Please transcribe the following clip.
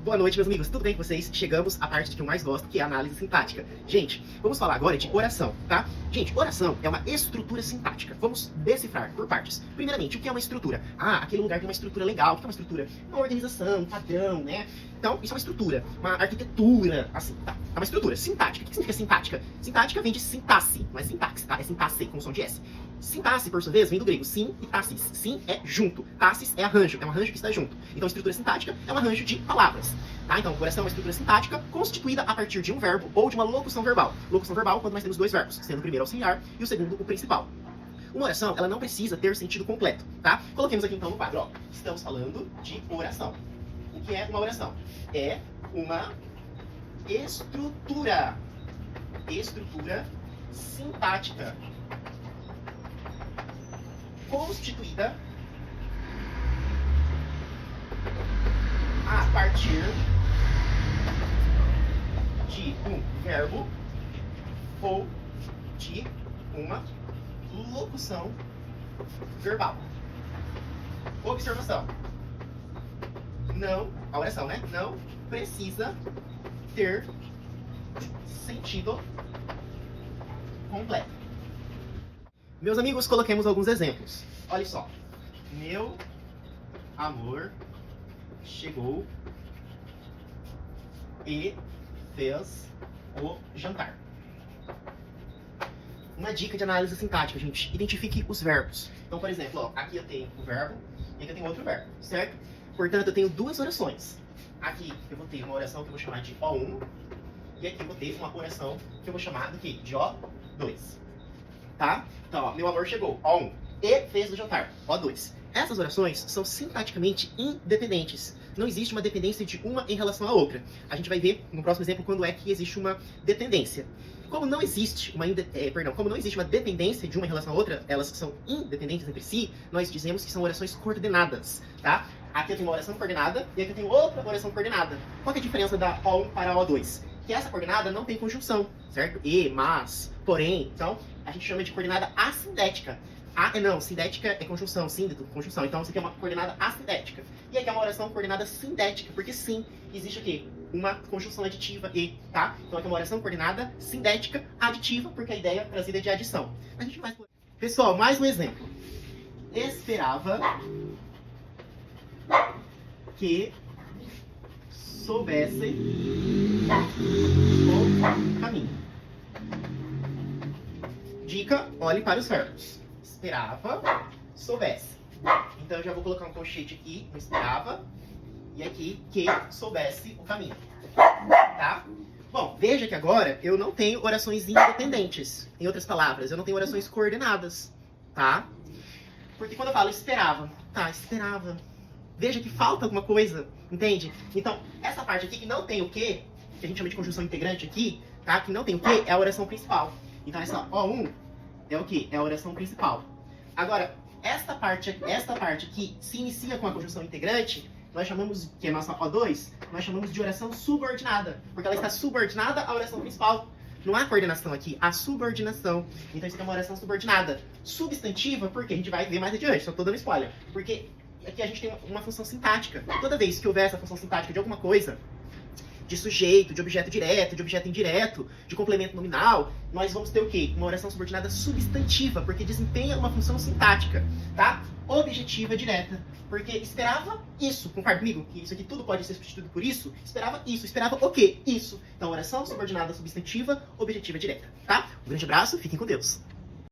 Boa noite, meus amigos. Tudo bem com vocês? Chegamos à parte que eu mais gosto, que é a análise sintática. Gente, vamos falar agora de oração, tá? Gente, oração é uma estrutura sintática. Vamos decifrar por partes. Primeiramente, o que é uma estrutura? Ah, aquele lugar tem uma estrutura legal. O que é uma estrutura? Uma organização, um padrão, né? Então, isso é uma estrutura, uma arquitetura, assim, tá? É uma estrutura sintática. O que significa sintática? Sintática vem de sintaxe, não é sintaxe, tá? É sintaxe, com som de S. Sintaxe, por sua vez, vem do grego sin e tassis. Sin é junto, tassis é arranjo que está junto. Então, a estrutura sintática é um arranjo de palavras. Tá? Então, oração é uma estrutura sintática constituída a partir de um verbo ou de uma locução verbal. Locução verbal quando nós temos dois verbos, sendo o primeiro auxiliar e o segundo o principal. Uma oração, ela não precisa ter sentido completo, tá? Coloquemos aqui então no quadro, ó. Estamos falando de oração. O que é uma oração? É uma estrutura. Estrutura sintática. Constituída a partir de um verbo ou de uma locução verbal. Observação. Não, a oração, né? Não precisa ter sentido completo. Meus amigos, coloquemos alguns exemplos. Olha só. Meu amor chegou e fez o jantar. Uma dica de análise sintática, gente. Identifique os verbos. Então, por exemplo, ó, aqui eu tenho o verbo e aqui eu tenho outro verbo, certo? Portanto, eu tenho duas orações. Aqui eu vou ter uma oração que eu vou chamar de O1 e aqui eu vou ter uma oração que eu vou chamar de quê? De O2. Tá? Então, ó, meu amor chegou, O1, e fez o jantar, O2. Essas orações são sintaticamente independentes. Não existe uma dependência de uma em relação à outra. A gente vai ver no próximo exemplo quando é que existe uma dependência. Como não existe uma dependência de uma em relação à outra, elas são independentes entre si, nós dizemos que são orações coordenadas, tá? Aqui eu tenho uma oração coordenada e aqui eu tenho outra oração coordenada. Qual que é a diferença da O1 para a O2? Que essa coordenada não tem conjunção, certo? E, mas, porém, então, a gente chama de coordenada assindética. Sindética é conjunção, síndeto, conjunção. Então, isso aqui é uma coordenada assindética. E aqui é uma oração coordenada sindética, porque sim, existe o quê? Uma conjunção aditiva e, tá? Então, aqui é uma oração coordenada sindética aditiva, porque a ideia trazida é de adição. A gente vai... Pessoal, mais um exemplo. Esperava que soubesse o caminho. Dica, olhe para os verbos. Esperava, soubesse. Então eu já vou colocar um colchete aqui, no esperava, e aqui que soubesse o caminho. Tá? Bom, veja que agora eu não tenho orações independentes. Em outras palavras, eu não tenho orações coordenadas. Tá? Porque quando eu falo esperava, tá, esperava. Veja que falta alguma coisa, entende? Então, essa parte aqui que não tem o que a gente chama de conjunção integrante aqui, tá? Que não tem o que é a oração principal. Então, essa O1 é o que? É a oração principal. Agora, esta parte que se inicia com a conjunção integrante, nós chamamos, que é a nossa O2, nós chamamos de oração subordinada, porque ela está subordinada à oração principal. Não há coordenação aqui, há subordinação. Então, isso é uma oração subordinada. Substantiva, porque a gente vai ver mais adiante, só estou dando spoiler. Porque aqui a gente tem uma função sintática. Toda vez que houver essa função sintática de alguma coisa, de sujeito, de objeto direto, de objeto indireto, de complemento nominal, nós vamos ter o quê? Uma oração subordinada substantiva, porque desempenha uma função sintática, tá? Objetiva direta, porque esperava isso, concorda comigo? Que isso aqui tudo pode ser substituído por isso? Esperava isso, esperava o quê? Isso. Então, oração subordinada substantiva, objetiva direta, tá? Um grande abraço, fiquem com Deus.